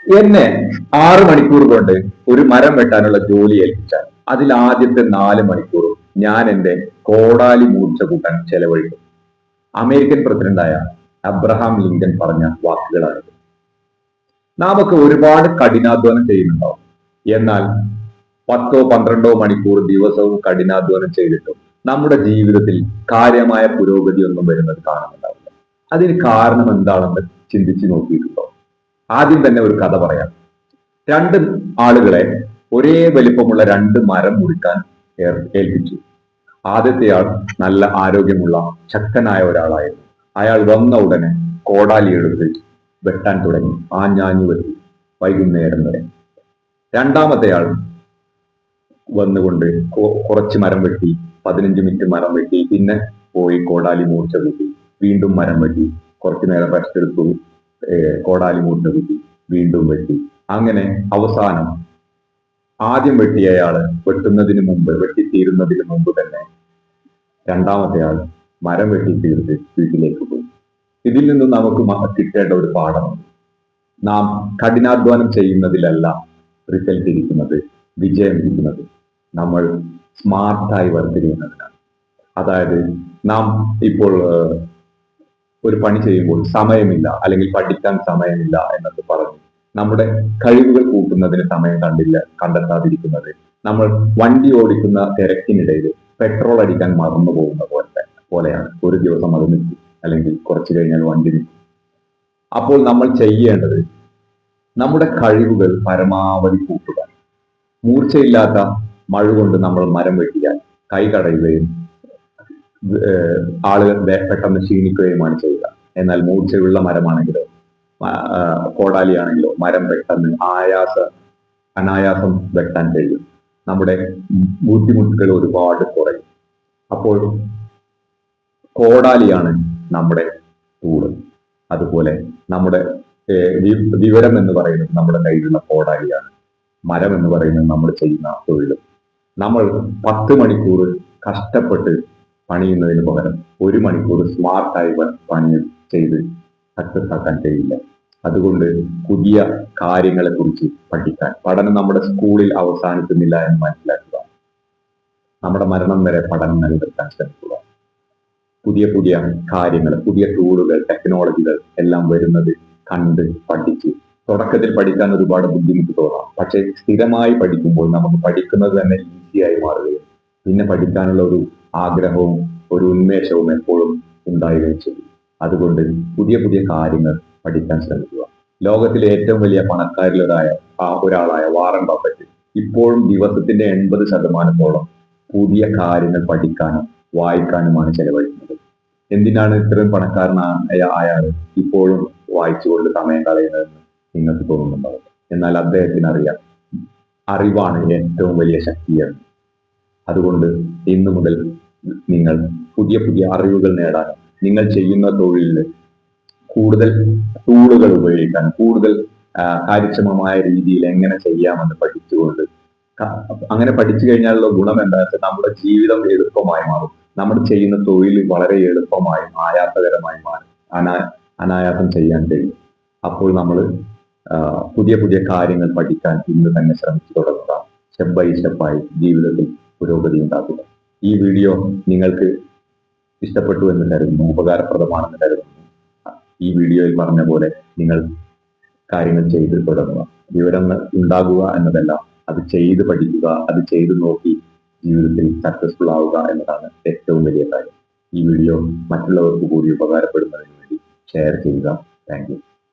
എന്നെ 6 മണിക്കൂർ കൊണ്ട് ഒരു മരം വെട്ടാനുള്ള ജോലി ഏൽപ്പിച്ചാൽ അതിൽ ആദ്യത്തെ 4 മണിക്കൂർ ഞാൻ എന്റെ കോടാലി മൂർച്ച കൂട്ടാൻ ചെലവഴിക്കും. അമേരിക്കൻ പ്രസിഡന്റായ അബ്രഹാം ലിങ്കൻ പറഞ്ഞ വാക്കുകളാണ്. നാമൊക്കെ ഒരുപാട് കഠിനാധ്വാനം ചെയ്യുന്നുണ്ടാവും. എന്നാൽ 10-12 മണിക്കൂർ ദിവസവും കഠിനാധ്വാനം ചെയ്തിട്ടും നമ്മുടെ ജീവിതത്തിൽ കാര്യമായ പുരോഗതി ഒന്നും വരുന്നത് കാണുന്നുണ്ടാവില്ല. അതിന് കാരണം എന്താണെന്ന് ചിന്തിച്ചു നോക്കിയിട്ടുണ്ടോ? ആദ്യം തന്നെ ഒരു കഥ പറയാം. രണ്ട് ആളുകളെ ഒരേ വലിപ്പമുള്ള 2 മരം മുറിക്കാൻ ഏൽപ്പിച്ചു. ആദ്യത്തെ ആൾ നല്ല ആരോഗ്യമുള്ള ശക്തനായ ഒരാളായിരുന്നു. അയാൾ വന്ന ഉടനെ കോടാലി എടുത്ത് വെട്ടാൻ തുടങ്ങി. ആഞ്ഞാഞ്ഞു വെട്ടി വൈകുന്നേരം വരെ. രണ്ടാമത്തെ ആൾ വന്നുകൊണ്ട് കുറച്ച് മരം വെട്ടി, 15 മിനിറ്റ് മരം വെട്ടി, പിന്നെ പോയി കോടാലി മൂർച്ച കൂട്ടി, വീണ്ടും മരം വെട്ടി, കുറച്ചു നേരം റെസ്റ്റ് എടുത്തു, കോടാലി മൂർച്ച കൂട്ടി, വീണ്ടും വെട്ടി. അങ്ങനെ അവസാനം ആദ്യം വെട്ടിയയാള് വെട്ടിത്തീരുന്നതിന് മുമ്പ് തന്നെ രണ്ടാമത്തെ ആൾ മരം വെട്ടി തീർത്ത് വീട്ടിലേക്ക് പോയി. ഇതിൽ നിന്നും നമുക്ക് കിട്ടേണ്ട ഒരു പാഠമുണ്ട്. നാം കഠിനാധ്വാനം ചെയ്യുന്നതിലല്ല റിസൾട്ട് ഇരിക്കുന്നത്, വിജയം ഇരിക്കുന്നത് നമ്മൾ സ്മാർട്ടായി വർക്ക് ചെയ്യുന്നതിനാണ്. അതായത് നാം ഇപ്പോൾ ഒരു പണി ചെയ്യുമ്പോൾ സമയമില്ല, അല്ലെങ്കിൽ പഠിക്കാൻ സമയമില്ല എന്നൊക്കെ പറഞ്ഞ് നമ്മുടെ കഴിവുകൾ കൂട്ടുന്നതിന് സമയം കണ്ടെത്താതിരിക്കുന്നത്, നമ്മൾ വണ്ടി ഓടിക്കുന്ന തിരക്കിനിടയിൽ പെട്രോൾ അടിക്കാൻ മറന്നു പോകുന്ന പോലെയാണ്. ഒരു ദിവസം അത് നിൽക്കും, അല്ലെങ്കിൽ കുറച്ചു കഴിഞ്ഞാൽ വണ്ടി നിൽക്കും. അപ്പോൾ നമ്മൾ ചെയ്യേണ്ടത് നമ്മുടെ കഴിവുകൾ പരമാവധി കൂട്ടുക. മൂർച്ചയില്ലാത്ത മഴ കൊണ്ട് നമ്മൾ മരം വെട്ടിയാൽ കൈ കടയുകയും ആളുകൾ പെട്ടെന്ന് ക്ഷീണിക്കുകയുമാണ് ചെയ്യുക. എന്നാൽ മൂർച്ചയുള്ള മരമാണെങ്കിലോ കോടാലിയാണെങ്കിലോ മരം പെട്ടെന്ന് അനായാസം വെട്ടാൻ കഴിയും. നമ്മുടെ ബുദ്ധിമുട്ടുകൾ ഒരുപാട് കുറയും. അപ്പോൾ കോടാലിയാണ് നമ്മുടെ ടൂള്. അതുപോലെ നമ്മുടെ വിവരം എന്ന് പറയുന്നത് നമ്മുടെ കയ്യിലുള്ള കോടാലിയാണ്. മരം എന്ന് പറയുന്നത് നമ്മൾ ചെയ്യുന്ന തൊഴിൽ. നമ്മൾ 10 മണിക്കൂർ കഷ്ടപ്പെട്ട് പണിയുന്നതിന് പകരം 1 മണിക്കൂർ സ്മാർട്ടായി പണി ചെയ്ത് സക്സസ് ആക്കാൻ കഴിയില്ല. അതുകൊണ്ട് പുതിയ കാര്യങ്ങളെ കുറിച്ച് പഠിക്കാൻ, പഠനം നമ്മുടെ സ്കൂളിൽ അവസാനിക്കുന്നില്ല എന്ന് മനസ്സിലാക്കുക. നമ്മുടെ മരണം വരെ പഠനം നിലനിർത്താൻ ശ്രമിക്കുക. പുതിയ പുതിയ കാര്യങ്ങൾ, പുതിയ ടൂളുകൾ, ടെക്നോളജികൾ എല്ലാം വരുന്നത് കണ്ട് പഠിച്ച്. തുടക്കത്തിൽ പഠിക്കാൻ ഒരുപാട് ബുദ്ധിമുട്ട് തോന്നാം, പക്ഷെ സ്ഥിരമായി പഠിക്കുമ്പോൾ നമുക്ക് പഠിക്കുന്നത് തന്നെ ഈസിയായി മാറുകയും പിന്നെ പഠിക്കാനുള്ള ഒരു ആഗ്രഹവും ഒരു ഉന്മേഷവും എപ്പോഴും ഉണ്ടാവുകയും ചെയ്യും. അതുകൊണ്ട് പുതിയ പുതിയ കാര്യങ്ങൾ പഠിക്കാൻ ശ്രമിക്കുക. ലോകത്തിലെ ഏറ്റവും വലിയ പണക്കാരിൽ ഒരാളായ വാറൻ ബഫറ്റ് ഇപ്പോഴും ദിവസത്തിന്റെ 80% പുതിയ കാര്യങ്ങൾ പഠിക്കാനും വായിക്കാനുമാണ് ചെലവഴിക്കുന്നത്. എന്തിനാണ് ഇത്രയും പണക്കാരനായ അയാൾ ഇപ്പോഴും വായിച്ചുകൊണ്ട് സമയം കളയുന്നതെന്ന് നിങ്ങൾക്ക് തോന്നുന്നുണ്ടാവും. എന്നാൽ അദ്ദേഹത്തിന് അറിയാം, അറിവാണ് ഏറ്റവും വലിയ ശക്തിയാണ്. അതുകൊണ്ട് ഇന്നു മുതൽ നിങ്ങൾ പുതിയ പുതിയ അറിവുകൾ നേടാനും നിങ്ങൾ ചെയ്യുന്ന തൊഴിലിൽ കൂടുതൽ ടൂളുകൾ ഉപയോഗിക്കാൻ, കൂടുതൽ കാര്യക്ഷമമായ രീതിയിൽ എങ്ങനെ ചെയ്യാമെന്ന് പഠിച്ചുകൊണ്ട്, അങ്ങനെ പഠിച്ചു കഴിഞ്ഞാലുള്ള ഗുണം എന്താ വെച്ചാൽ നമ്മുടെ ജീവിതം എളുപ്പമായി മാറും. നമ്മൾ ചെയ്യുന്ന തൊഴിൽ വളരെ എളുപ്പമായും ആയാസകരമായി മാറും. അനായാസം ചെയ്യാൻ കഴിയും. അപ്പോൾ നമ്മൾ പുതിയ പുതിയ കാര്യങ്ങൾ പഠിക്കാൻ ഇന്ന് തന്നെ ശ്രമിച്ചു തുടങ്ങുക. സ്റ്റെപ്പ് ബൈ സ്റ്റെപ്പായി ജീവിതത്തിൽ പുരോഗതി ഉണ്ടാക്കുക. ഈ വീഡിയോ നിങ്ങൾക്ക് ഇഷ്ടപ്പെട്ടു എന്ന് കരുതുന്നു, ഉപകാരപ്രദമാണെന്ന് കരുതുന്നു. ഈ വീഡിയോയിൽ പറഞ്ഞ പോലെ നിങ്ങൾ കാര്യങ്ങൾ ചെയ്ത് തുടങ്ങുക. വിവരം ഉണ്ടാകുക എന്നതല്ല, അത് ചെയ്ത് പഠിക്കുക, അത് ചെയ്ത് നോക്കി ജീവിതത്തിൽ സക്സസ്ഫുൾ ആവുക എന്നതാണ് ഏറ്റവും വലിയ കാര്യം. ഈ വീഡിയോ മറ്റുള്ളവർക്ക് കൂടി ഉപകാരപ്പെടുന്നതിന് വേണ്ടി ഷെയർ ചെയ്യുക. Thank you.